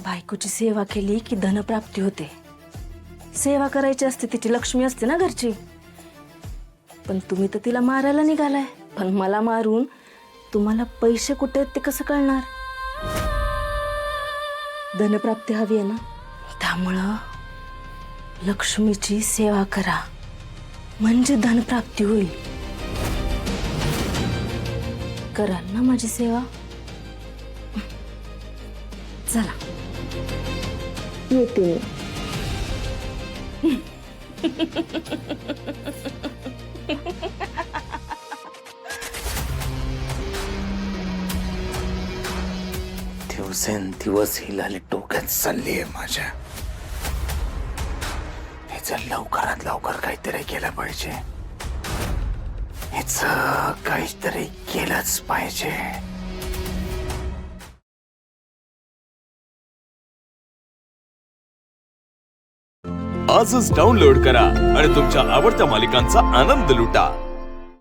बायकोची सेवा केली की धनप्राप्ती होते. सेवा करायची असते, तिची लक्ष्मी असते ना घरची. पण तुम्ही तर तिला मारायला निघालाय. पण मला मारून तुम्हाला पैसे कुठे आहेत ते कसं कळणार? धनप्राप्ती हवी आहे ना, त्यामुळं लक्ष्मीची सेवा करा, म्हणजे धनप्राप्ती होईल. कराल ना माझी सेवा? चला येते मी. दिवसेंदिवस ही लाली डोक्यात चालली आहे माझ्या. हिचं लवकरात लवकर काहीतरी केलं पाहिजे. हिचं काहीतरी केलंच पाहिजे. आजच डाउनलोड करा आणि तुमच्या आवडत्या मालिकांचा आनंद लुटा.